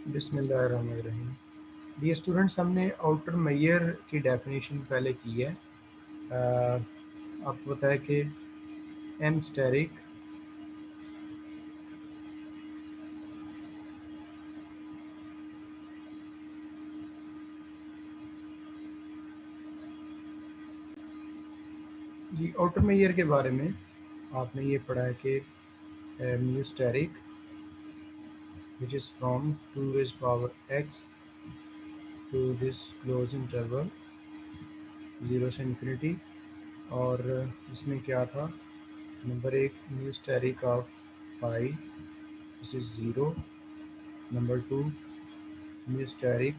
बिस्मिल्लाहिर्रहमानिर्रहीम। Dear students, हमने outer measure की डेफिनेशन पहले की है। आपको पता है कि एम स्टेरिक जी, आउटर मेयर के बारे में आपने ये पढ़ा है कि mu asterisk which is from 2 raise power x to this close interval 0 से इन्फिनिटी। और इसमें क्या था, number 1 mu asterisk of pi, this is 0। Number 2 mu asterisk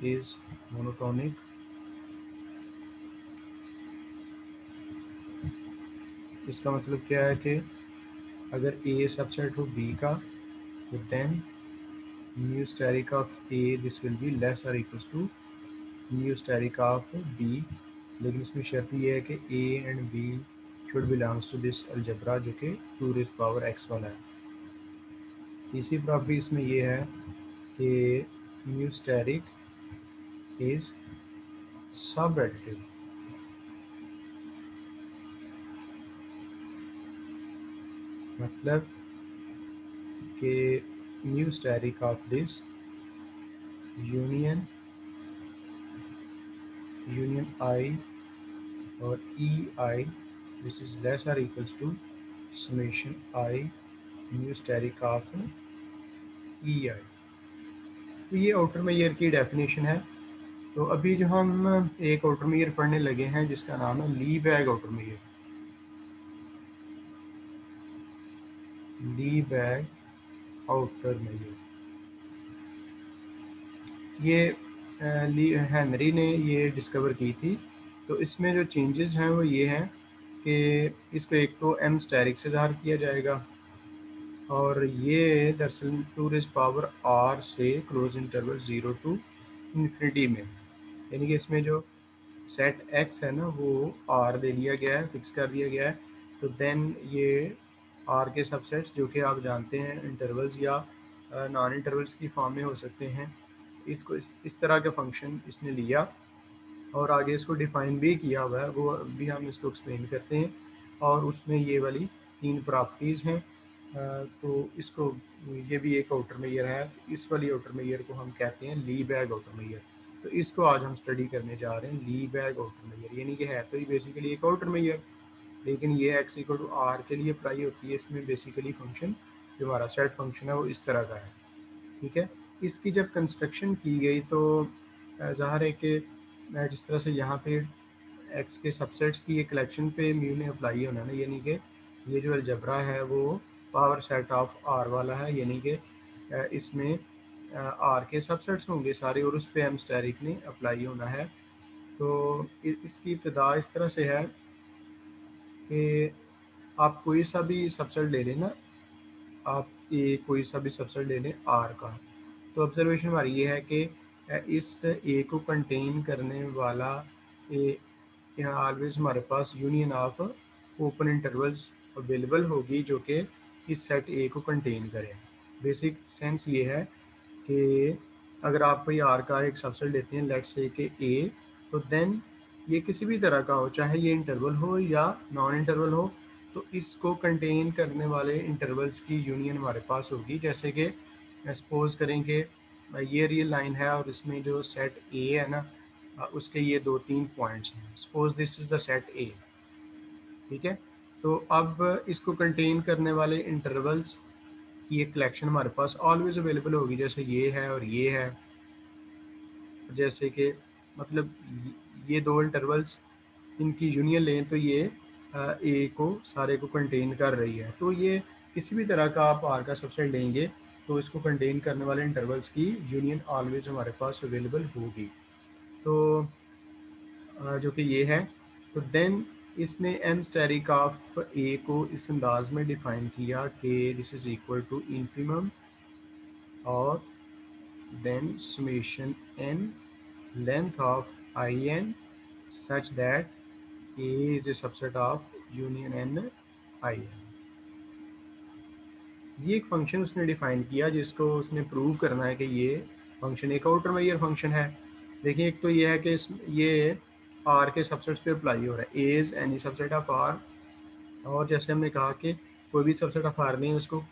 is monotonic. इसका मतलब क्या है कि अगर ए सबसेट हो बी का, तो then mu asterisk of A this will be less और equals to mu asterisk of B. लेकिन इसमें शर्त ये है कि A and B should belongs to this algebra जो कि 2 रेज़ पावर x वाला है। तीसरी प्रॉपर्टी इसमें ये है कि mu asterisk is subadditive. मतलब कि mu asterisk of this union I और E I this is less और equals to summation I mu asterisk of E I. तो ये आउटर मेयर की डेफिनेशन है। तो अभी जो हम एक आउटर मेयर पढ़ने लगे हैं जिसका नाम है लीबैग आउटर मेयर। लीबैग आउटर मेयर, ये हेनरी ने ये डिस्कवर की थी। तो इसमें जो चेंजेस हैं वो ये हैं कि इसको एक तो एम स्टेरिक से ज़ाहिर किया जाएगा, और ये दरअसल 2 रेज़ पावर आर से क्लोज इंटरवल 0 टू इन्फिनिटी में, यानी कि इसमें जो सेट एक्स है ना वो आर दे दिया गया है, फिक्स कर दिया गया है। तो देन ये आर के सबसेट्स जो कि आप जानते हैं इंटरवल्स या नॉन इंटरवल्स की फॉर्म में हो सकते हैं, इसको इस तरह का फंक्शन इसने लिया और आगे इसको डिफ़ाइन भी किया हुआ है, वो भी हम इसको एक्सप्लेन करते हैं। और उसमें ये वाली 3 प्रॉपर्टीज़ हैं। तो इसको, ये भी एक आउटर मेयर है। इस वाली आउटर मेयर को हम कहते हैं लीबैग आउटर मेयर। तो इसको आज हम स्टडी करने जा रहे हैं, लीबैग आउटर मेयर, यानी कि है तो ये बेसिकली एक आउटर मेयर, लेकिन ये x इक्वल टू आर के लिए अप्लाई होती है। इसमें बेसिकली फंक्शन जो हमारा सेट फंक्शन है वो इस तरह का है, ठीक है। इसकी जब कंस्ट्रक्शन की गई तो ज़ाहिर है कि जिस तरह से यहाँ पे एक्स के सबसेट्स की एक कलेक्शन पे म्यू ने अप्लाई होना है, यानी कि ये जो अलजबरा है वो पावर सेट ऑफ आर वाला है, यानी कि इसमें आर के सबसेट्स होंगे सारे और उस पर एम स्टेरिक ने अप्लाई होना है। तो इसकी इब्तदा इस तरह से है कि आप कोई सा भी सबसेट ले लें ना, आप ए कोई सा भी सबसेट ले लें आर का, तो ऑब्जर्वेशन हमारी ये है कि इस ए को कंटेन करने वाला ए यहाँ ऑलवेज हमारे पास union of open intervals available होगी जो कि इस सेट ए को कंटेन करें। बेसिक सेंस ये है कि अगर आप कोई आर का एक सबसेट लेते हैं, लेट्स से कि ए, तो देन ये किसी भी तरह का हो, चाहे ये इंटरवल हो या नॉन इंटरवल हो, तो इसको कंटेन करने वाले इंटरवल्स की यूनियन हमारे पास होगी। जैसे कि सपोज करें कि ये रियल लाइन है और इसमें जो सेट ए है ना, उसके ये 2-3 पॉइंट्स हैं। Suppose this is the set ए, ठीक है। तो अब इसको कंटेन करने वाले इंटरवल्स की एक कलेक्शन हमारे पास ऑलवेज अवेलेबल होगी, जैसे ये है और ये है। जैसे कि मतलब ये दो इंटरवल्स, इनकी यूनियन लें तो ये ए को सारे को कंटेन कर रही है। तो ये किसी भी तरह का आप आर का सबसेट लेंगे तो इसको कंटेन करने वाले इंटरवल्स की यूनियन ऑलवेज हमारे पास अवेलेबल होगी। तो जो कि ये है। तो देन इसने एम स्टेरिक ऑफ ए को इस अंदाज में डिफ़ाइन किया कि this is equal to infimum और then summation n length of in such that a is a subset of union n in। ये एक फंक्शन उसने डिफाइन किया जिसको उसने प्रूव करना है कि ये फंक्शन एक आउटर मेजर फंक्शन है। देखिए एक तो ये है कि ये आर के सबसेट्स पे अप्लाई हो रहा है, A is any subset of R, और जैसे हमने कहा कि कोई भी सबसेट ऑफ आर नहीं उसको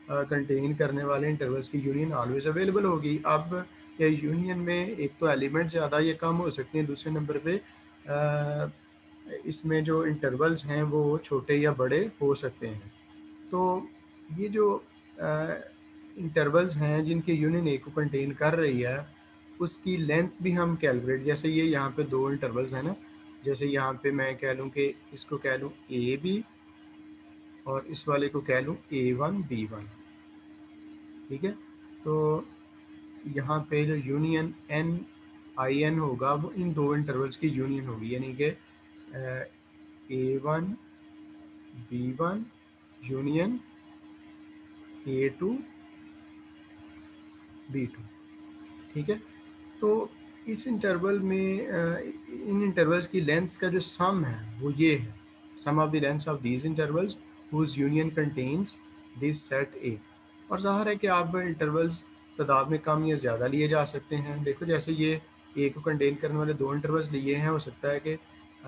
कंटेन करने वाले इंटरवल्स की यूनियन ऑलवेज अवेलेबल होगी। अब ये यूनियन में एक तो एलिमेंट ज़्यादा ये कम हो सकते हैं, दूसरे नंबर पे इसमें जो इंटरवल्स हैं वो छोटे या बड़े हो सकते हैं। तो ये जो इंटरवल्स हैं जिनकी यूनियन ए को कंटेन कर रही है उसकी लेंथ भी हम कैलकुलेट, जैसे ये यहाँ पे दो इंटरवल्स हैं ना, जैसे यहाँ पे मैं कह लूँ कि इसको कह लूँ ए बी और इस वाले को कह लूँ A1 B1, ठीक है। तो यहाँ पे जो यूनियन एन आई एन होगा वो इन दो इंटरवल्स की यूनियन होगी, यानी कि A1 B1 union A2 B2, ठीक है। तो इस इंटरवल में इन इंटरवल्स की लेंथ्स का जो सम है वो ये है, sum of the lengths of these intervals whose union contains this set A. और ज़ाहिर है कि आप इंटरवल्स तादाद में कम या ज़्यादा लिए जा सकते हैं। देखो जैसे ये ए को कंटेन करने वाले दो इंटरवल्स लिए हैं, हो सकता है कि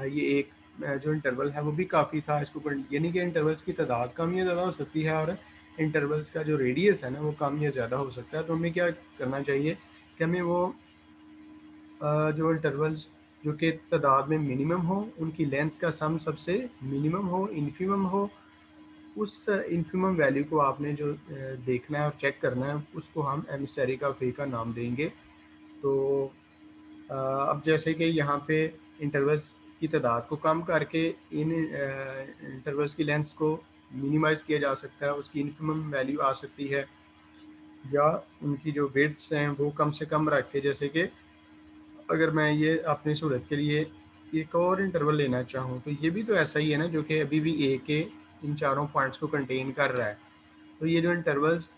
ये एक जो इंटरवल है वो भी काफ़ी था इसको, यानी कि इंटरवल्स की तादाद कम या ज़्यादा हो सकती है और इंटरवल्स का जो रेडियस है ना वो कम या ज़्यादा हो सकता है। तो हमें क्या करना चाहिए कि हमें वो जो इंटरवल्स जो कि तादाद में मिनिमम हो उनकी लेंथ्स का सम सबसे मिनिमम हो, इन्फिमम हो, उस इन्फिमम वैल्यू को आपने जो देखना है और चेक करना है उसको हम एम स्टेरिक ऑफ ए का नाम देंगे। तो अब जैसे कि यहाँ पे इंटरवल्स की तादाद को कम करके इन इंटरवल्स की लेंथ्स को मिनिमाइज़ किया जा सकता है, उसकी इन्फिमम वैल्यू आ सकती है, या उनकी जो विड्थ्स हैं वो कम से कम रख के, जैसे कि अगर मैं ये अपनी सहूलत के लिए एक और इंटरवल लेना चाहूँ तो ये भी तो ऐसा ही है ना, जो कि अभी भी ए के इन चारों पॉइंट्स को कंटेन कर रहा है। तो ये जो इंटरवल्स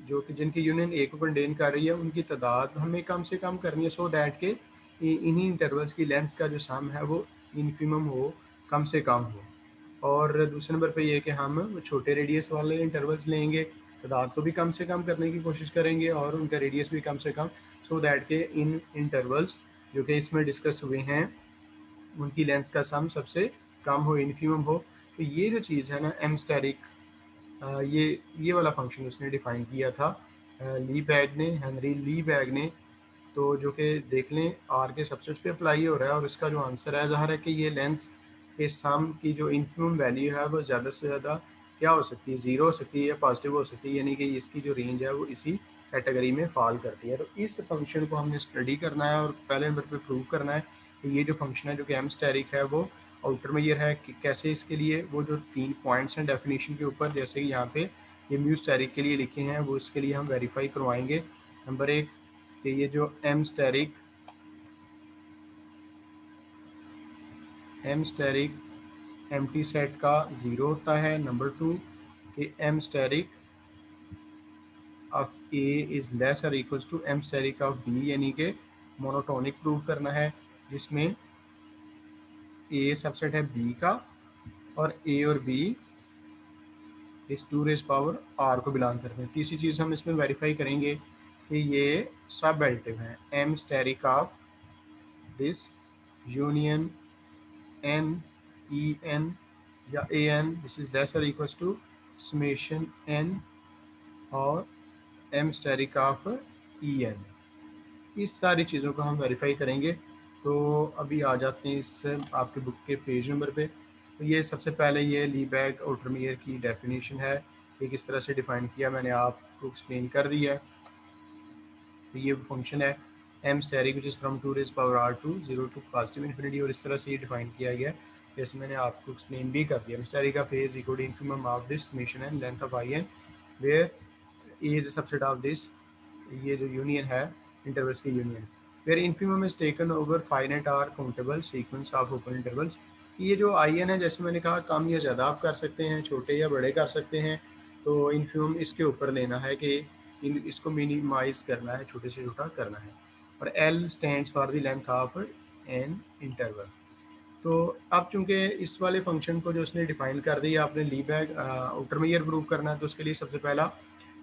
जो कि जिनकी यूनियन ए को कंटेन कर रही है उनकी तादाद हमें कम से कम करनी है, सो दैट के इन्हीं इंटरवल्स की लेंथ्स का जो सम है वो इन्फिमम हो, कम से कम हो। और दूसरे नंबर पे ये कि हम छोटे रेडियस वाले इंटरवल्स लेंगे, तादाद को भी कम से कम करने की कोशिश करेंगे और उनका रेडियस भी कम से कम, सो दैट के इन इंटरवल्स जो कि इसमें डिस्कस हुए हैं उनकी लेंथ्स का सम सबसे कम हो, इन्फिमम हो। तो ये जो चीज़ है ना एम स्टेरिक, ये वाला फंक्शन उसने डिफ़ाइन किया था ली बैग ने, हेनरी ली बैग ने। तो जो कि देख लें आर के सबसेट्स पे अप्लाई हो रहा है और इसका जो आंसर है ज़ाहिर है कि ये लेंथ्स के सम की जो इन्फिमम वैल्यू है वो ज़्यादा से ज़्यादा क्या हो सकती है, ज़ीरो हो सकती है या पॉजिटिव हो सकती है, यानी कि इसकी जो रेंज है वो इसी कैटेगरी में फॉल करती है। तो इस फंक्शन को हमने स्टडी करना है और पहले नंबर पे प्रूव करना है कि ये जो फंक्शन है जो कि एम स्टेरिक है वो आउटर मेजर है कि कैसे। इसके लिए वो जो 3 पॉइंट्स हैं डेफिनेशन के ऊपर, जैसे कि यहाँ पे ये म्यू स्टेरिक के लिए लिखे हैं, वो इसके लिए हम वेरीफाई करवाएंगे। नंबर 1 कि ये जो एम स्टेरिक एम्प्टी सेट का ज़ीरो होता है। नंबर 2 कि M asterisk of A is less और equals to M asterisk of B, यानी कि मोनोटोनिक प्रूव करना है जिसमें ए सबसेट है बी का और ए और बी इस 2 रेज पावर आर को बिलोंग करते हैं। तीसरी चीज़ हम इसमें वेरीफाई करेंगे कि ये सब एडिटिव हैं। M asterisk of this union N E N या A N this is less और इक्वल्स टू समेशन एन और M asterisk of E N. इस सारी चीज़ों को हम वेरीफाई करेंगे। तो अभी आ जाते हैं इस आपके बुक के पेज नंबर पे। तो ये सबसे पहले ये लीबैग आउटरमेयर की डेफिनेशन है, ये किस तरह से डिफ़ाइन किया मैंने आपको एक्सप्लेन कर दिया है। तो ये फंक्शन है M asterisk which is from 2 raise power R to 0 to positive infinity, और इस तरह से ये डिफाइन किया गया है जैसे मैंने आपको एक्सप्लेन भी कर दिया। Asterisk of A is equal to infimum of this summation and length of I N where A is subset of this, ये जो यूनियन है इंटरवल्स की union, where infimum is taken over finite or countable sequence of open intervals. ये जो I N है जैसे मैंने कहा कम या ज़्यादा आप कर सकते हैं, छोटे या बड़े कर सकते हैं। तो इन्फिमम इसके ऊपर लेना है कि इसको मिनिमाइज करना है, छोटे से छोटा करना है। और L stands for the length of an interval. तो अब चूंकि इस वाले फंक्शन को जो उसने डिफाइन कर दिया, आपने लीबैग आउटर मेजर प्रूव करना है, तो उसके लिए सबसे पहला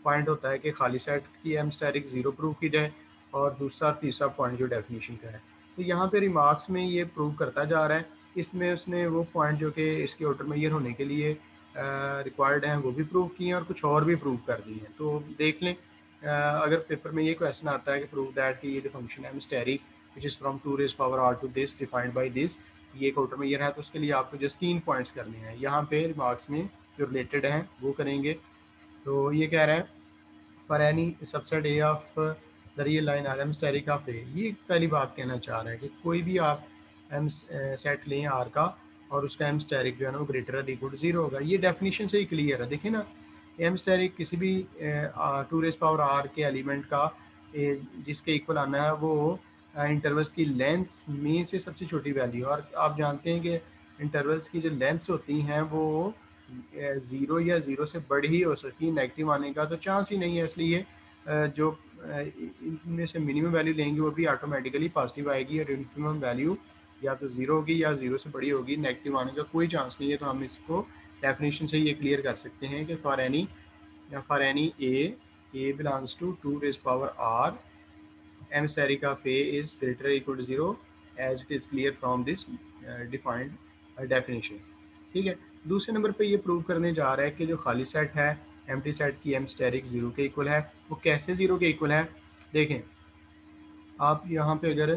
पॉइंट होता है कि खाली सेट की एम स्टैटिक ज़ीरो प्रूव की जाए, और दूसरा तीसरा पॉइंट जो डेफिनेशन का है। तो यहाँ पे रिमार्क्स में ये प्रूव करता जा रहा है। इसमें उसने वो पॉइंट जो कि इसके आउटर मेजर होने के लिए रिक्वायर्ड हैं वो भी प्रूव किए हैं, और कुछ और भी प्रूव कर दिए हैं। तो देख लें, अगर पेपर में ये क्वेश्चन आता है कि प्रूव दैट कि ये जो फंक्शन है asterisk which is from 2 raise power r to this defined by this, ये एक आउटर मेजर है, तो उसके लिए आपको जस्ट 3 पॉइंट्स करने हैं। यहाँ पे रिमार्क्स में जो रिलेटेड हैं वो करेंगे। तो ये कह रहा है for any subset A of the real line R M asterisk of A. ये पहली बात कहना चाह रहा है कि कोई भी आप एम सेट लें आर का, और उसका एम स्टेरिक जो है ना वो ग्रेटर इक्वल टू जीरो होगा। ये डेफिनेशन से ही क्लियर है। देखिए ना, एम स्टेरिक किसी भी 2 रेज़ पावर आर के एलिमेंट का जिसके इक्वल आना है वो इंटरवल्स की लेंथ्स में से सबसे छोटी वैल्यू। और आप जानते हैं कि इंटरवल्स की जो लेंथ्स होती हैं वो ज़ीरो या ज़ीरो से बड़ी ही हो सकती है, नेगेटिव आने का तो चांस ही नहीं है। इसलिए जो इनमें से मिनिमम वैल्यू लेंगे वो भी ऑटोमेटिकली पॉजिटिव आएगी, और इन्फिमम वैल्यू या तो ज़ीरो होगी या ज़ीरो से बड़ी होगी, नेगेटिव आने का कोई चांस नहीं है। तो हम इसको डेफिनेशन से ये क्लियर कर सकते हैं कि for any A belongs to 2 raise power R, M asterisk of A is greater equal to zero as it is clear from this defined definition. ठीक है। दूसरे नंबर पे ये प्रूव करने जा रहा है कि जो खाली सेट है एम्प्टी सेट की एम स्टेरिक ज़ीरो के इक्वल है। वो कैसे ज़ीरो के इक्वल है? देखें, आप यहाँ पे अगर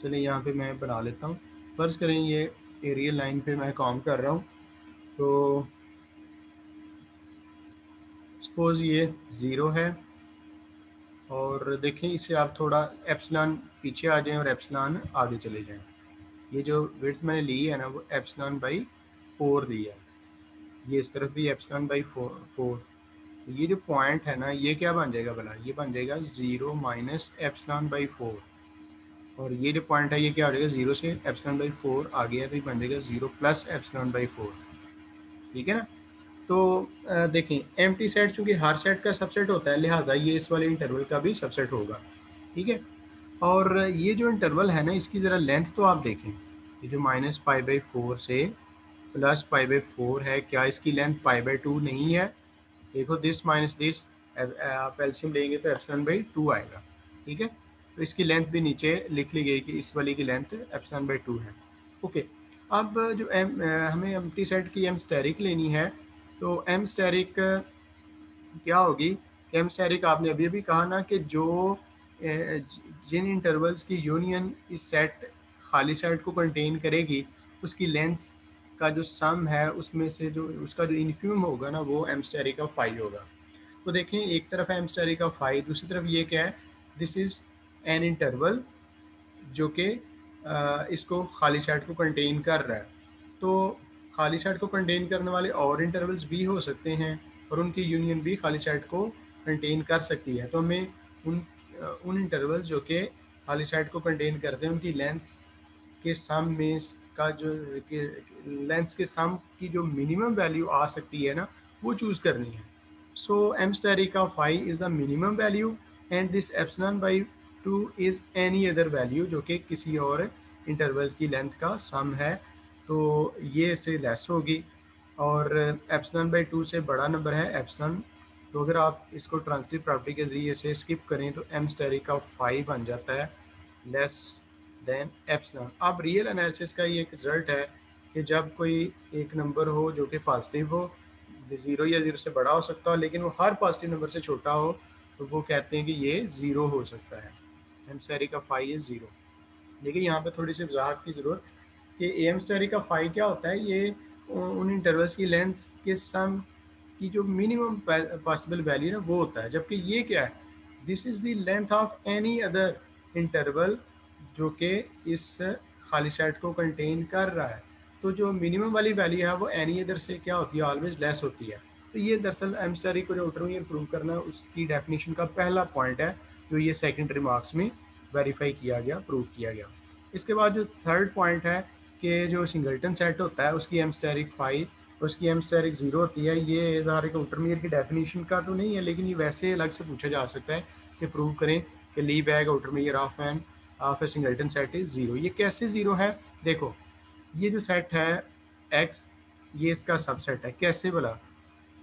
चलिए यहाँ पे मैं बना लेता हूँ। फ़र्ज़ करें ये एरियल लाइन पे मैं काम कर रहा हूँ, तो सपोज़ ये ज़ीरो है, और देखें इसे आप थोड़ा एप्सिलॉन पीछे आ जाएं और एप्सिलॉन आगे चले जाएं। ये जो विड्थ मैंने ली है ना वो एप्सिलॉन बाई 4 ली है, ये इस तरफ भी एप्सिलॉन बाई 4। ये जो पॉइंट है ना ये क्या बन जाएगा भला? ये बन जाएगा 0 माइनस एप्सिलॉन बाई 4, और ये जो पॉइंट है ये क्या हो जाएगा? 0 से एप्सिलॉन बाई 4 आ गया तो ये बन जाएगा 0 प्लस एप्सिलॉन बाई 4। ठीक है ना? तो देखें एम्प्टी सेट चूँकि हर सेट का सबसेट होता है, लिहाजा ये इस वाले इंटरवल का भी सबसेट होगा। ठीक है। और ये जो इंटरवल है ना इसकी ज़रा लेंथ तो आप देखें, ये जो माइनस पाई बाई 4 से प्लस पाई बाई 4 है, क्या इसकी लेंथ पाई बाई 2 नहीं है? देखो दिस माइनस दिस, आप एलसीएम लेंगे तो एप्सिलॉन बाई 2 आएगा। ठीक है। तो इसकी लेंथ भी नीचे लिख ली गई कि इस वाली की लेंथ एप्सिलॉन बाई 2 है। ओके। अब जो हमें एम्प्टी सेट की एम स्टेरिक लेनी है, तो एम स्टेरिक क्या होगी? एम स्टेरिक आपने अभी अभी कहा ना कि जो जिन इंटरवल्स की यूनियन इस सेट खाली सेट को कंटेन करेगी उसकी लेंथ का जो सम है उसमें से जो उसका जो इन्फिमम होगा ना वो एम स्टेरिक ऑफ फाई होगा। तो देखें एक तरफ है एम स्टेरिक ऑफ फाई, दूसरी तरफ ये क्या है? दिस इज़ एन इंटरवल जो कि इसको खाली सेट को कंटेन कर रहा है। तो खाली सेट को कंटेन करने वाले और इंटरवल्स भी हो सकते हैं, और उनकी यूनियन भी खाली सेट को कंटेन कर सकती है। तो हमें उन इंटरवल्स जो कि खाली सेट को कंटेन करते हैं उनकी लेंथ्स के सम में का जो लेंथ्स के सम की जो मिनिमम वैल्यू आ सकती है ना वो चूज़ करनी है। So M asterisk of phi is the minimum value, and this epsilon by 2 is any other value जो कि किसी और इंटरवल की लेंथ का सम है। तो ये इससे लेस होगी, और एप्सिलॉन बाई 2 से बड़ा नंबर है एप्सिलॉन। तो अगर आप इसको ट्रांजिटिव प्रॉपर्टी के ज़रिए से स्किप करें तो एम स्टेरिक ऑफ फाई बन जाता है लेस देन एप्सिलॉन। अब रियल एनालिसिस का ये एक रिजल्ट है कि जब कोई एक नंबर हो जो कि पॉजिटिव हो, ज़ीरो या ज़ीरो से बड़ा हो सकता हो, लेकिन वो हर पॉजिटिव नंबर से छोटा हो, तो वो कहते हैं कि ये ज़ीरो हो सकता है। M asterisk of phi is zero. देखिए यहाँ पे थोड़ी सी वजाहत की ज़रूरत कि एम स्टेरिक ऑफ फाई क्या होता है? ये उन इंटरवल्स की लेंथ के सम की जो मिनिमम पॉसिबल वैल्यू है वो होता है, जबकि ये क्या है? This is the length of any other interval जो कि इस खाली सेट को कंटेन कर रहा है। तो जो मिनिमम वाली वैल्यू है वो एनी अदर से क्या होती है? ऑलवेज लेस होती है। तो ये दरअसल एम स्टेरिक को जो आउटर प्रूव करना उसकी डेफिनेशन का पहला पॉइंट है, जो ये सेकेंडरी मार्क्स में वेरीफाई किया गया, प्रूव किया गया। इसके बाद जो थर्ड पॉइंट है कि जो सिंगल्टन सेट होता है उसकी एम स्टेरिक 5, उसकी एम स्टेरिक 0 होती है। ये ज़ाहिर है आउटरमेयर की डेफिनेशन का तो नहीं है, लेकिन ये वैसे अलग से पूछा जा सकता है कि प्रूव करें कि Lebesgue outer measure of A singleton set is 0। ये कैसे 0 है? देखो, ये जो सेट है एक्स ये इसका सबसेट है। कैसे भला?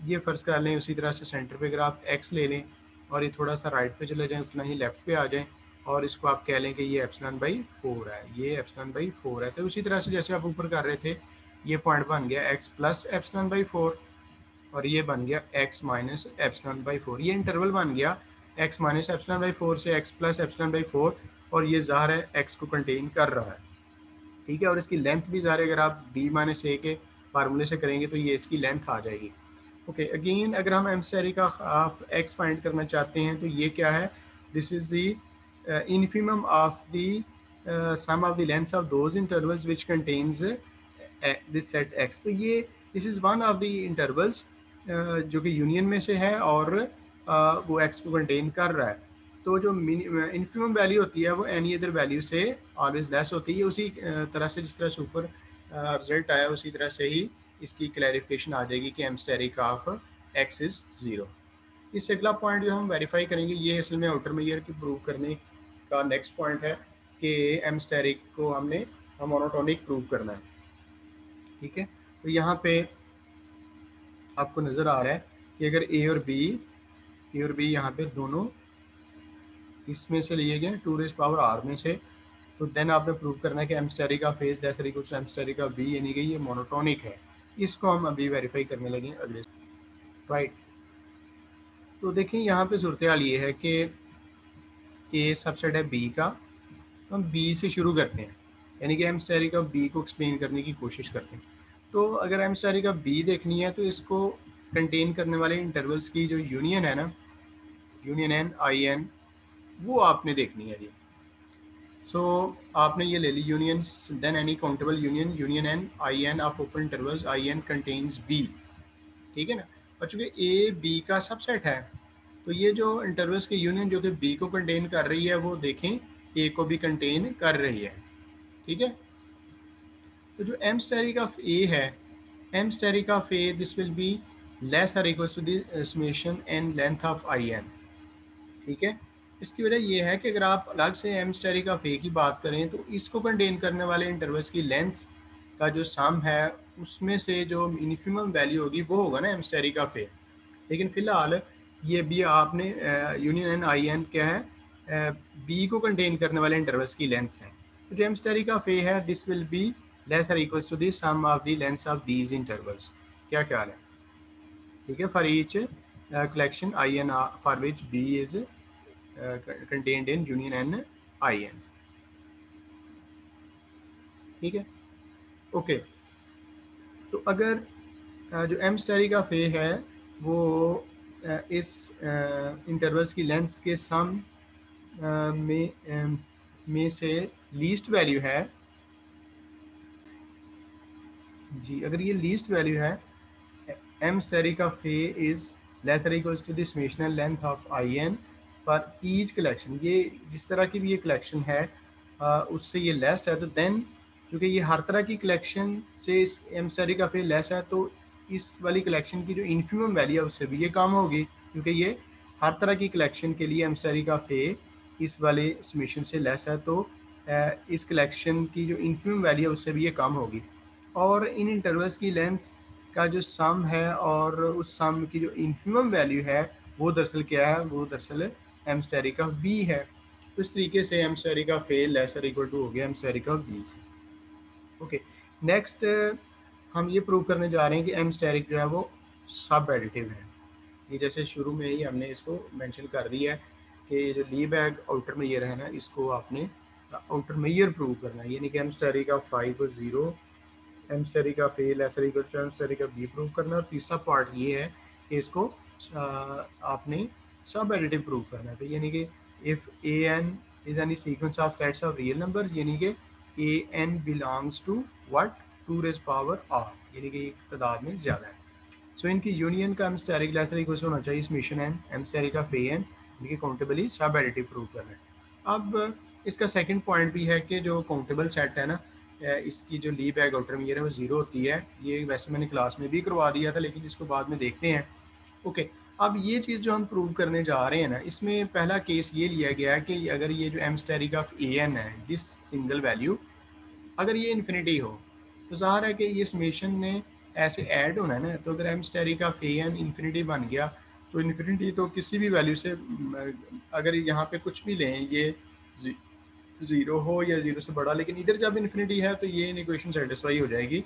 ये फ़र्ज़ कर लें उसी तरह से सेंटर पे अगर आप एक्स ले लें और ये थोड़ा सा राइट पे चले जाएँ, उतना ही लेफ़्ट पे आ जाएँ और इसको आप कह लें कि ये एप्सिलॉन बाई 4 है, ये एप्सिलॉन बाई 4 है। तो उसी तरह से जैसे आप ऊपर कर रहे थे, ये पॉइंट बन गया एक्स प्लस एप्सिलॉन बाई 4 और ये बन गया एक्स माइनस एप्सिलॉन बाई 4। ये इंटरवल बन गया एक्स माइनस एप्सिलॉन बाई 4 से एक्स प्लस एप्सिलॉन बाई 4 और ये ज़ाहिर है एक्स को कंटेन कर रहा है, ठीक है। और इसकी लेंथ भी ज़ाहिर है अगर आप बी माइनस ए के फार्मूले से करेंगे तो ये इसकी लेंथ आ जाएगी। ओके, अगेन अगर हम एम स्टेरी का हाफ एक्स फाइंड करना चाहते हैं तो ये क्या है? This is the infimum of the sum of the lengths of those intervals which contains this set X. तो ये this is one of the intervals जो कि यूनियन में से है और वो एक्स को कंटेन कर रहा है। तो जो इन्फिमम वैल्यू होती है वो एनी अदर वैल्यू से ऑलवेज लेस होती है। उसी तरह से जिस तरह से ऊपर रिजल्ट आया उसी तरह से ही इसकी क्लैरिफिकेशन आ जाएगी कि M asterisk of X is zero. इससे अगला पॉइंट जो हम वेरीफाई करेंगे ये असल में आउटर मेयर की प्रूव करने का नेक्स्ट पॉइंट है कि एम स्टेरिक को हमने मोनोटोनिक प्रूव करना है, ठीक है। तो यहाँ पे आपको नज़र आ रहा है कि अगर ए और बी यहाँ पे दोनों इसमें से लिए गए 2⁻r में से, तो देन आपने प्रूव करना है कि एम स्टेरिक का फेज lesser equal to M asterisk का बी, यानी कि ये मोनोटोनिक है। इसको हम अभी वेरीफाई करने लगे अगले, राइट। तो देखिए यहाँ पे सूरत हाल ये है कि ए सबसेट है बी का, तो हम बी से शुरू करते हैं, यानी कि एम स्टेरिक ऑफ बी को एक्सप्लेन करने की कोशिश करते हैं। तो अगर एम स्टेरिक ऑफ बी देखनी है तो इसको कंटेन करने वाले इंटरवल्स की जो यूनियन है ना, यूनियन एन आई एन, वो आपने देखनी है जी। सो आपने ये ले ली union, then any countable union, union N I N of open intervals I N contains B, ठीक है ना। और चूँकि ए बी का सबसेट है तो ये जो इंटरवल्स की यूनियन जो कि बी को कंटेन कर रही है वो देखें ए को भी कंटेन कर रही है, ठीक है। तो जो एम स्टेरिक ऑफ ए है, M asterisk of A this will be less और equals to the summation N length of I N, ठीक है। इसकी वजह ये है कि अगर आप अलग से एम स्टेरिक ऑफ ए की बात करें तो इसको कंटेन करने वाले इंटरवल्स की लेंथ का जो सम है उसमें से जो मिनिमम वैल्यू होगी वो होगा ना एम स्टेरिक ऑफ ए। लेकिन फ़िलहाल ये भी आपने यूनियन एन आई एन क्या है, बी को कंटेन करने वाले इंटरवल्स की लेंथ है। तो जो एम स्टेरिक ऑफ ए है दिस विल बी लेस और equals to the sum of the lengths of these intervals. क्या ख्याल है? ठीक है, for each collection I N for which B is contained in union N I N, ठीक है। Okay, तो अगर जो एम स्टेरिक ऑफ ए है वो इस इंटरवल्स की लेंथ्स के सम में से लीस्ट वैल्यू है जी, अगर ये लीस्ट वैल्यू है M asterisk of A is less और equals to the summational length of I N for each collection, ये जिस तरह की भी ये कलेक्शन है उससे ये लेस है, तो देन क्योंकि ये हर तरह की कलेक्शन से इस M asterisk of A less है तो इस वाली कलेक्शन की जो इन्फिमम वैल्यू है उससे भी ये कम होगी, क्योंकि ये हर तरह की कलेक्शन के लिए एम स्टेरिक ऑफ ए इस वाले समेशन से लेस है, तो इस कलेक्शन की जो इन्फिमम वैल्यू है उससे भी ये कम होगी। और इन इंटरवल्स की लेंथ का जो सम है और उस सम की जो इन्फिमम वैल्यू है वो दरअसल क्या है, वो दरअसल एम स्टेरिक ऑफ बी है। तो इस तरीके से M asterisk of A lesser equal to हो गया एम स्टेरिक ऑफ बी से। ओके, नेक्स्ट हम ये प्रूव करने जा रहे हैं कि एम स्टेरिक जो है वो सब एडिटिव है। ये जैसे शुरू में ही हमने इसको मेंशन कर दिया है कि जो लीबैग आउटर मेयर है ना, इसको आपने आउटर मेयर प्रूव करना है, यानी कि एम स्टेरिक ऑफ 5 और 0, M asterisk of A lesser equal to M asterisk of B prove करना है। और तीसरा पार्ट ये है कि इसको आपने सब एडिटिव प्रूव करना है। तो यानी कि if A N is any sequence of sets of real numbers, यानी कि A N belongs to what, 2⁻r, यानी कि एक तादाद में ज़्यादा है। सो इनकी यूनियन का एम स्टेरिक लेसर इक्वल होना चाहिए summation N M asterisk of A N, इनकी काउंटेबली सब एडिटिव प्रूव करना है। अब इसका सेकंड पॉइंट भी है कि जो काउंटेबल सेट है ना, इसकी जो ली बैग आउटर मेयर है वो ज़ीरो होती है। ये वैसे मैंने क्लास में भी करवा दिया था लेकिन इसको बाद में देखते हैं। ओके, अब ये चीज़ जो हम प्रूव करने जा रहे हैं ना, इसमें पहला केस ये लिया गया है कि अगर ये जो M asterisk of A N है दिस सिंगल वैल्यू अगर ये इन्फिनिटी हो, तो ज़ाहिर है कि ये समेशन ने ऐसे ऐड होना है ना। तो अगर M asterisk of A N infinity बन गया तो इन्फिनिटी तो किसी भी वैल्यू से, अगर यहाँ पे कुछ भी लें, ये ज़ीरो हो या ज़ीरो से बड़ा, लेकिन इधर जब इन्फिनिटी है तो ये इक्वेशन सेटिस्फाई हो जाएगी।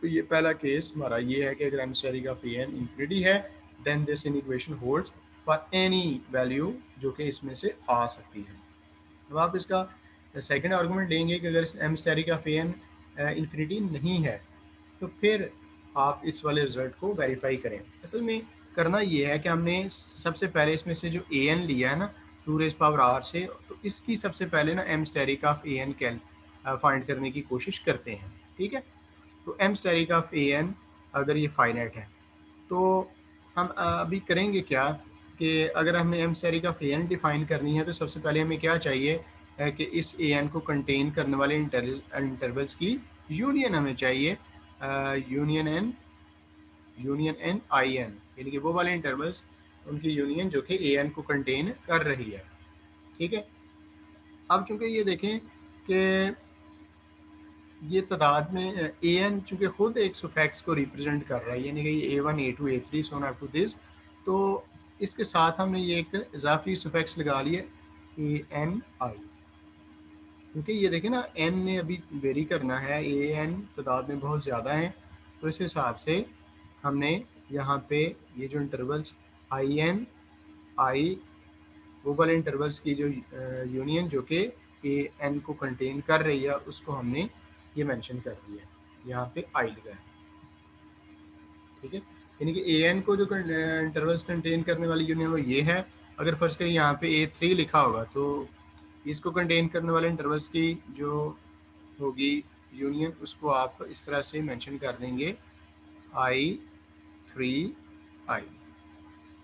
तो ये पहला केस हमारा ये है कि अगर M asterisk of A N infinity है then this equation holds for any value जो कि इसमें से आ सकती है। अब आप इसका सेकंड आर्गूमेंट लेंगे कि अगर M asterisk of A N infinity नहीं है तो फिर आप इस वाले रिजल्ट को वेरीफाई करें। असल में करना ये है कि हमने सबसे पहले इसमें से जो ए एन लिया है ना 2⁻r से, तो इसकी सबसे पहले ना M asterisk of A N कैल फाइंड करने की कोशिश करते हैं। ठीक है, तो M asterisk of A N अगर ये फाइनाइट है तो हम अभी करेंगे क्या कि अगर हमें M asterisk of A N define करनी है तो सबसे पहले हमें क्या चाहिए कि इस ए एन को कंटेन करने वाले इंटरवल्स की यूनियन हमें चाहिए, यूनियन एन आई एन, यानी कि वो वाले इंटरवल्स उनकी यूनियन जो कि ए एन को कंटेन कर रही है। ठीक है, अब चूंकि ये देखें कि ये तादाद में ए एन चूँकि खुद एक सुफैक्स को रिप्रेजेंट कर रहा है, यानी कि ये A1 A2 A3 so on to this, तो इसके साथ हमने ये एक इजाफी सुफैक्स लगा लिया ANI, क्योंकि ये देखें ना n ने अभी वेरी करना है, AN तादाद में बहुत ज़्यादा है, तो इस हिसाब से हमने यहाँ पे ये जो इंटरवल्स IN I वो वाले इंटरवल्स की जो यूनियन जो कि AN को कंटेन कर रही है उसको हमने ये मेंशन कर दिया है, यहाँ पे आई लगा है। ठीक है, यानी कि AN को जो इंटरवल्स कंटेन करने वाली यूनियन वो ये है। अगर फर्स्ट करें यहाँ पे A3 लिखा होगा तो इसको कंटेन करने वाले इंटरवल्स की जो होगी यूनियन उसको आप इस तरह से मेंशन कर देंगे I3I,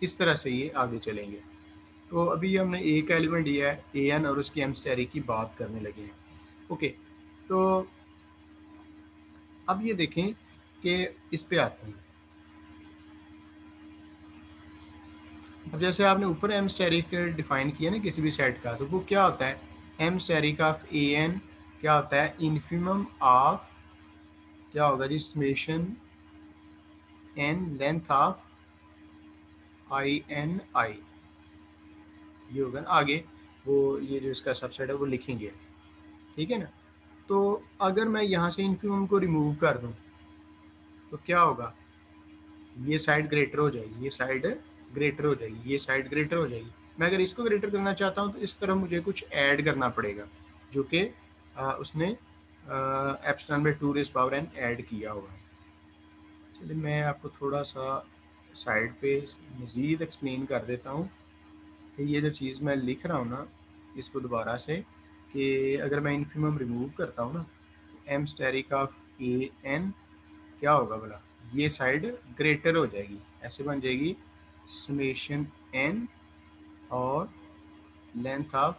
इस तरह से ये आगे चलेंगे। तो अभी हमने एक एलिमेंट दिया है AN और उसकी एम स्टेरिक की बात करने लगे हैं। ओके, तो अब ये देखें कि इस पे आते हैं। अब जैसे आपने ऊपर एम स्टेरिक डिफाइन किया ना किसी भी सेट का, तो वो क्या होता है, एम स्टेरिक ऑफ AN क्या होता है, इन्फिमम ऑफ क्या होगा जी, summation n length of INI, ये होगा ना आगे वो, ये जो इसका सबसेट है वो लिखेंगे। ठीक है ना, तो अगर मैं यहाँ से इन्फिमम को रिमूव कर दूँ तो क्या होगा, ये साइड ग्रेटर हो जाएगी, ये साइड ग्रेटर हो जाएगी, ये साइड ग्रेटर हो जाएगी। मैं अगर इसको ग्रेटर करना चाहता हूँ तो इस तरह मुझे कुछ ऐड करना पड़ेगा जो कि उसने एप्सिलॉन बाय 2⁻n ऐड किया हुआ है। चलिए मैं आपको थोड़ा सा साइड पे मज़ीद एक्सप्लेन कर देता हूँ कि ये जो चीज़ मैं लिख रहा हूँ ना इसको दोबारा से, कि अगर मैं इन्फिमम रिमूव करता हूँ ना एम स्टेरिक ऑफ AN क्या होगा भला, ये साइड ग्रेटर हो जाएगी, ऐसे बन जाएगी समेशन n और लेंथ ऑफ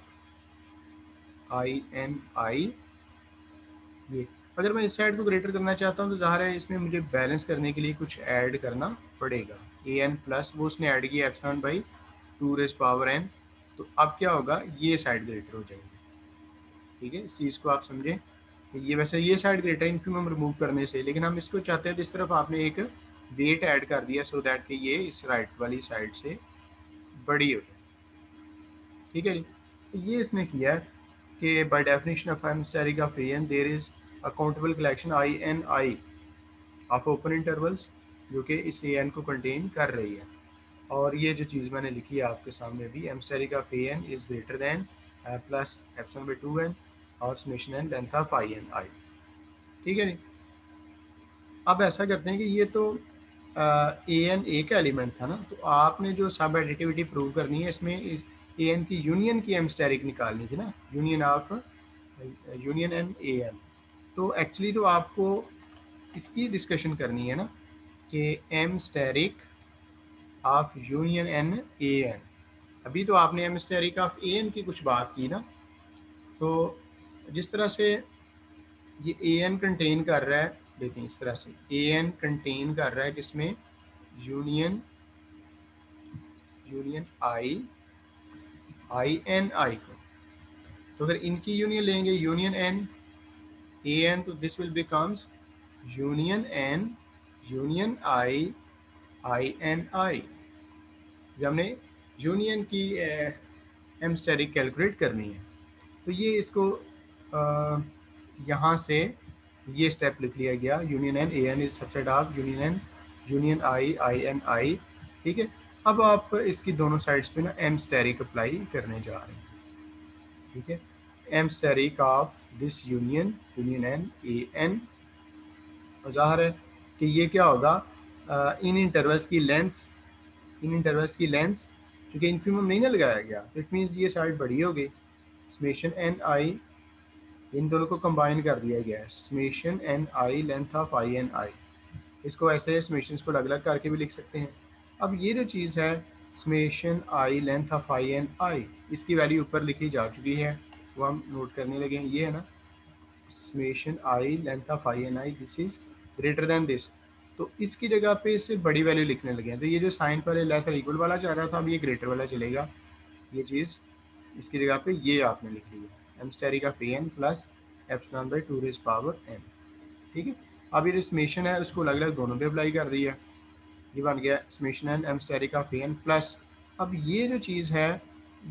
INI। ये अगर मैं इस साइड को ग्रेटर करना चाहता हूँ तो ज़ाहिर है इसमें मुझे बैलेंस करने के लिए कुछ ऐड करना पड़ेगा, AN प्लस वो उसने ऐड किया एप्सिलॉन बाई 2⁻n, तो अब क्या होगा, ये साइड ग्रेटर हो जाएगी। ठीक है, इस चीज़ को आप समझें, ये वैसे ये साइड ग्रेटर इन्फिमम रिमूव करने से, लेकिन हम इसको चाहते हैं तो इस तरफ आपने एक वेट ऐड कर दिया सो दैट कि ये इस राइट वाली साइड से बड़ी हो जाए। ठीक है जी, तो ये इसने किया है कि by definition of M asterisk of AN there is a countable collection INI of open intervals जो कि इस AN को कंटेन कर रही है। और ये जो चीज़ मैंने लिखी है आपके सामने भी, M asterisk of AN is greater than plus epsilon by 2n और summation n length of INI। ठीक है जी, अब ऐसा करते हैं कि ये तो AN एक एलिमेंट था ना, तो आपने जो सब एडिटिविटी प्रूव करनी है इसमें इस AN की यूनियन की एम स्टेरिक निकालनी थी ना, union of union N AN। तो एक्चुअली तो आपको इसकी डिस्कशन करनी है ना कि M asterisk of union N AN। अभी तो आपने एम स्टेरिक ऑफ AN की कुछ बात की ना, तो जिस तरह से ये AN कंटेन कर रहा है, देखें इस तरह से AN कंटेन कर रहा है किसमें, यूनियन INI को। तो अगर इनकी यूनियन लेंगे यूनियन n AN, तो this will becomes union N, union I, I N I. जब हमने यूनियन की एम स्टेरिक कैलकुलेट करनी है तो ये इसको यहाँ से ये स्टेप लिख लिया गया, union N, A N is subset of union N, union I, I N I. ठीक है, अब आप इसकी दोनों साइड्स पे ना एम स्टेरिक अप्लाई करने जा रहे हैं। ठीक है, M asterisk of this union, union N, A N. ज़ाहिर है कि ये क्या होगा, इन इंटरवल्स की लेंथ, इन इंटरवल्स की लेंथ क्योंकि इन्फिमम नहीं ना लगाया गया तो इट मीन्स ये साइड बड़ी हो गई। समेशन एन आई, इन दोनों को कंबाइन कर दिया गया है, summation N I length of I N I. इसको ऐसे समेशन को अलग अलग करके भी लिख सकते हैं। अब ये जो चीज़ है summation I length of I N I, इसकी वैल्यू ऊपर लिखी जा चुकी है, वो हम नोट करने लगे हैं। ये है ना summation I length of I N I, this is greater than this. तो इसकी जगह पे इससे बड़ी वैल्यू लिखने लगे हैं। तो ये जो साइन पहले लेस और इक्वल वाला चल रहा था, अब ये ग्रेटर वाला चलेगा। ये चीज़ इसकी जगह पे ये आपने लिख ली है, M asterisk of A N plus epsilon by 2 raise power N. ठीक है, अब ये जो समेशन है उसको अलग अलग दोनों पे अप्लाई कर दी है। ये बन गया summation N M asterisk of A N plus, अब ये जो चीज़ है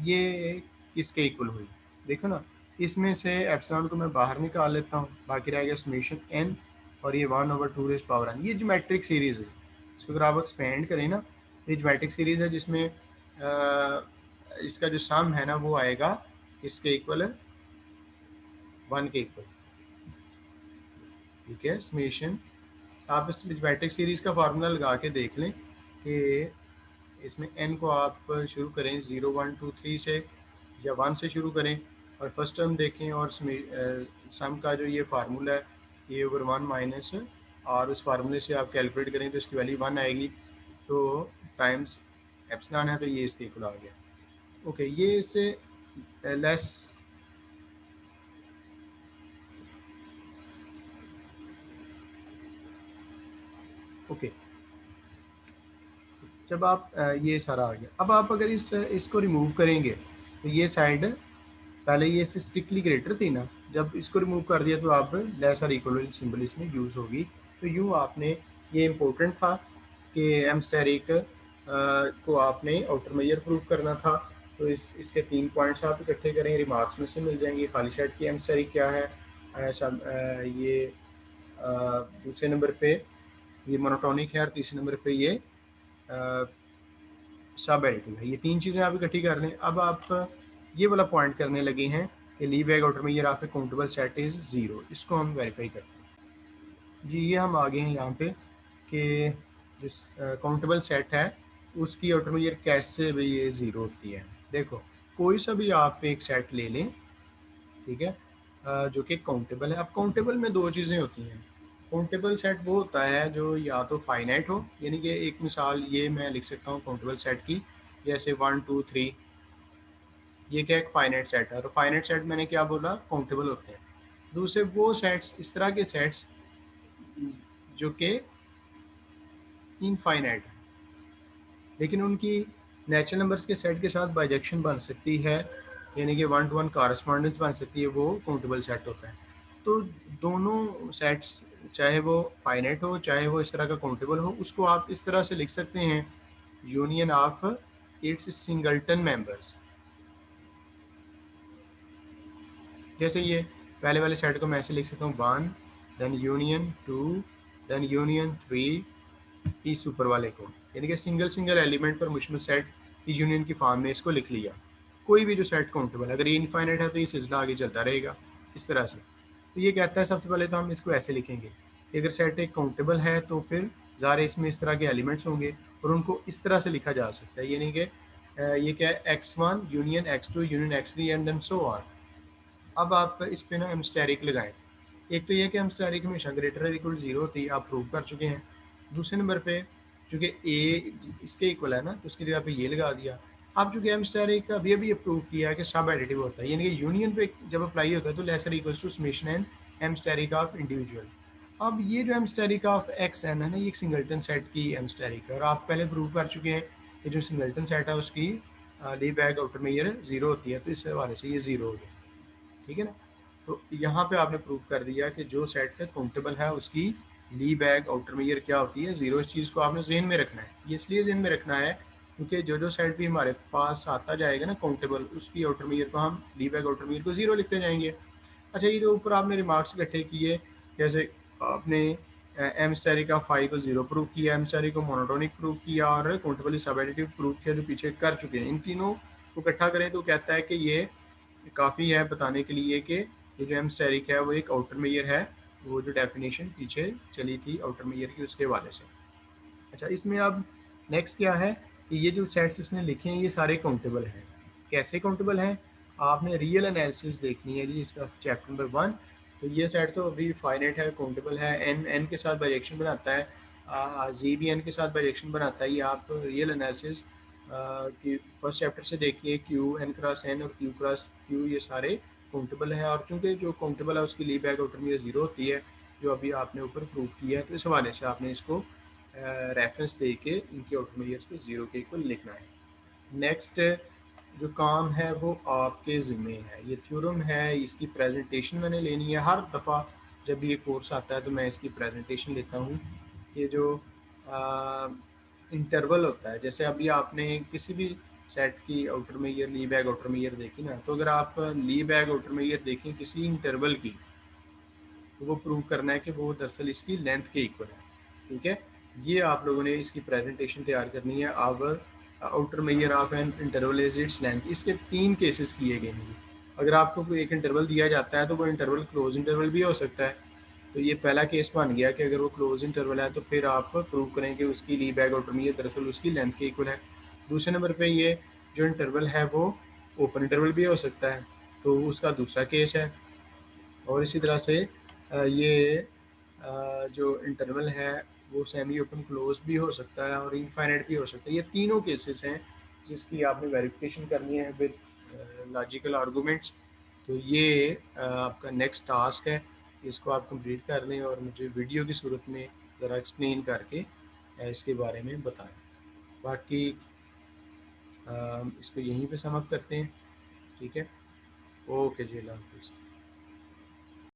ये किसके इक्वल हुई, देखो ना, इसमें से एप्सिलॉन को मैं बाहर निकाल लेता हूँ, बाकी रह गया समेशन एन और ये 1/2 रेज़ पावर एन। ये ज्योमेट्रिक सीरीज़ है, इसको अगर आप एक्सपेंड करें ना, ये ज्योमेट्रिक सीरीज़ है जिसमें इसका जो सम है ना वो आएगा इसके इक्वल, 1 के इक्वल। ठीक है, समेशन, आप इस ज्योमेट्रिक सीरीज़ का फार्मूला लगा के देख लें कि इसमें n को आप शुरू करें 0 1 2 3 से या 1 से शुरू करें और फर्स्ट टर्म देखें और सम का जो ये फार्मूला है a/1 माइनस और उस फार्मूले से आप कैलकुलेट करें तो इसकी वैल्यू 1 आएगी, तो टाइम्स एप्सिलॉन है तो ये इसके इक्वल आ गया। ओके, ये इससे लेस, ओके, जब आप ये सारा आ गया, अब आप अगर इसको रिमूव करेंगे तो ये साइड पहले ये इससे स्ट्रिक्टली ग्रेटर थी ना, जब इसको रिमूव कर दिया तो आप लेस और इक्वल सिंबल इसमें यूज़ होगी। तो यूँ आपने, ये इम्पोर्टेंट था कि एम स्टेरिक को आपने आउटर मेजर प्रूफ करना था। तो इसके 3 पॉइंट्स आप इकट्ठे करें, रिमार्क्स में से मिल जाएंगे। खाली सेट की एम स्टेरिक क्या है, ये दूसरे नंबर पे ये मोनोटोनिक है और तीसरे नंबर पे ये सब एडिटिव है। ये 3 चीज़ें आप इकट्ठी कर लें। अब आप ये वाला पॉइंट करने लगे हैं कि लीव बैग आउटर में ये of A countable set is 0, इसको हम वेरीफाई करते हैं। जी, ये हम आ गए हैं यहाँ पे कि जो काउंटेबल सेट है उसकी आउटर में ये कैसे भी ये 0 होती है। देखो, कोई सा भी आप एक सेट ले लें, ठीक है, जो कि काउंटेबल है। अब काउंटेबल में 2 चीज़ें होती हैं। काउंटेबल सेट वो होता है जो या तो फाइनाइट हो, यानी कि एक मिसाल ये मैं लिख सकता हूँ काउंटेबल सेट की, जैसे 1 2 3, ये क्या एक फाइनाइट सेट है। तो फाइनाइट सेट मैंने क्या बोला, काउंटेबल होते हैं। दूसरे वो सेट्स, इस तरह के सेट्स जो कि इनफाइनाइट है लेकिन उनकी नेचुरल नंबर्स के सेट के साथ बाइजेक्शन बन सकती है, यानी कि 1 to 1 कॉरस्पॉन्डेंस बन सकती है, वो काउंटेबल सेट होता है। तो दोनों सेट्स, चाहे वो फाइनाइट हो चाहे वो इस तरह का काउंटेबल हो, उसको आप इस तरह से लिख सकते हैं, union of its singleton members. जैसे ये पहले वाले सेट को मैं ऐसे लिख सकता हूँ, 1 देन यूनियन 2 देन यूनियन 3, इस ऊपर वाले को, यानी कि सिंगल सिंगल एलिमेंट पर मुश्तमिल सेट की यूनियन की फॉर्म में इसको लिख लिया। कोई भी जो सेट काउंटेबल, अगर ये इनफाइनाइट है तो ये सिलसिला आगे चलता रहेगा इस तरह से। तो ये कहता है सबसे पहले तो हम इसको ऐसे लिखेंगे कि अगर सेट एक काउंटेबल है तो फिर ज़ाहिर इसमें इस तरह के एलिमेंट्स होंगे और उनको इस तरह से लिखा जा सकता है, यानी कि ये क्या है, x1 union x2 union x3 and then so on. अब आप इस पे ना एमस्टेरिक लगाएं। एक तो ये कि एमस्टेरिक हमेशा ग्रेटर इक्वल 0 होती है, आप प्रूव कर चुके हैं। दूसरे नंबर पे चूँकि ए इसके इक्वल है ना तो उसकी जगह पे ये लगा दिया। अब चूँकि एमस्टेरिक का अभी अभी प्रूव किया है कि सब एडिटिव होता है, यानी कि यूनियन पे जब अप्लाई होता है तो lesser equals to summation N asterisk of individual. अब ये जो एमस्टेरिक ऑफ एक्स एन है ना, ये एक सिंगल्टन सेट की एमस्टेरिक है और आप पहले प्रूव कर चुके हैं कि जो सिंगल्टन सेट है उसकी ली बैग आउटर में ये 0 होती है, तो इस हवाले से ये 0 हो गया। ठीक है ना, तो यहाँ पे आपने प्रूव कर दिया कि जो सेट का काउंटेबल है उसकी ली बैग आउटर मेजर क्या होती है ज़ीरो। इस चीज़ को आपने जहन में रखना है। ये इसलिए जहन में रखना है क्योंकि जो जो सेट भी हमारे पास आता जाएगा ना काउंटेबल, उसकी आउटर मेजर को हम ली बैग आउटर मेजर को ज़ीरो लिखते जाएंगे। अच्छा, ये जो ऊपर आपने रिमार्क्स इकट्ठे किए, जैसे आपने एम स्टैरी का फाइव को ज़ीरो प्रूव किया, एम स्टैरी को मोनोटोनिक प्रूव किया और काउंटेबल सब एडिटिव प्रूव किया, जो पीछे कर चुके हैं। इन तीनों को इकट्ठा करें तो कहता है कि ये काफ़ी है बताने के लिए कि ये जो एम स्टैरिक है वो एक आउटर मेजर है। वो जो डेफिनेशन पीछे चली थी आउटर मेजर की, उसके हवाले से। अच्छा, इसमें अब नेक्स्ट क्या है कि ये जो सेट्स उसने लिखे हैं ये सारे काउंटेबल हैं। कैसे काउंटेबल हैं? आपने रियल एनालिसिस देखनी है जी इसका, चैप्टर नंबर 1। तो ये सेट तो अभी फाइनाइट है, काउंटेबल है, एन एन के साथ बाइजेक्शन बनाता है, जी भी एन के साथ बाइजेक्शन बनाता है। ये आप रियल एनालिसिस की फर्स्ट चैप्टर से देखिए, क्यू एन क्रॉस एन और क्यू क्रॉस क्यू ये सारे काउंटेबल हैं। और चूँकि जो काउंटेबल है उसकी ली बैक आउटर में ज़ीरो होती है, जो अभी आपने ऊपर प्रूव किया है। तो इस हवाले से आपने इसको रेफरेंस दे के इनके आउटर मेजर्स को ज़ीरो के इक्वल लिखना है। नेक्स्ट जो काम है वो आपके ज़िम्मे है। ये थ्योरम है, इसकी प्रेजेंटेशन मैंने लेनी है। हर दफ़ा जब ये कोर्स आता है तो मैं इसकी प्रेजेंटेशन लेता हूँ। ये जो इंटरवल होता है, जैसे अभी आपने किसी भी सेट की आउटर मेजर ली बैग आउटर मेजर देखी ना, तो अगर आप ली बैग आउटर मेजर देखें किसी इंटरवल की, तो वो प्रूव करना है कि वो दरअसल इसकी लेंथ के इक्वल है। ठीक है, ये आप लोगों ने इसकी प्रेजेंटेशन तैयार करनी है। Our outer measure of an interval is its length. इसके 3 केसेस किए गए हैं। अगर आपको कोई एक इंटरवल दिया जाता है तो वो इंटरवल क्लोज इंटरवल भी हो सकता है। तो ये पहला केस बन गया कि अगर वो क्लोज इंटरवल है तो फिर आप प्रूव करें कि उसकी ली बैग आउटर मेजर दरअसल उसकी लेंथ के इक्वल है। दूसरे नंबर पे ये जो इंटरवल है वो ओपन इंटरवल भी हो सकता है, तो उसका दूसरा केस है। और इसी तरह से ये जो इंटरवल है वो सेमी ओपन क्लोज भी हो सकता है और इनफाइनाइट भी हो सकता है। ये तीनों केसेस हैं जिसकी आपने वेरिफिकेशन करनी है विद लॉजिकल आर्गूमेंट्स। तो ये आपका नेक्स्ट टास्क है, इसको आप कंप्लीट कर लें और मुझे वीडियो की सूरत में ज़रा एक्सप्लेन करके इसके बारे में बताएं। बाकी इसको यहीं पे समाप्त करते हैं। ठीक है, ओके जी, अल्लाह हाफिज़।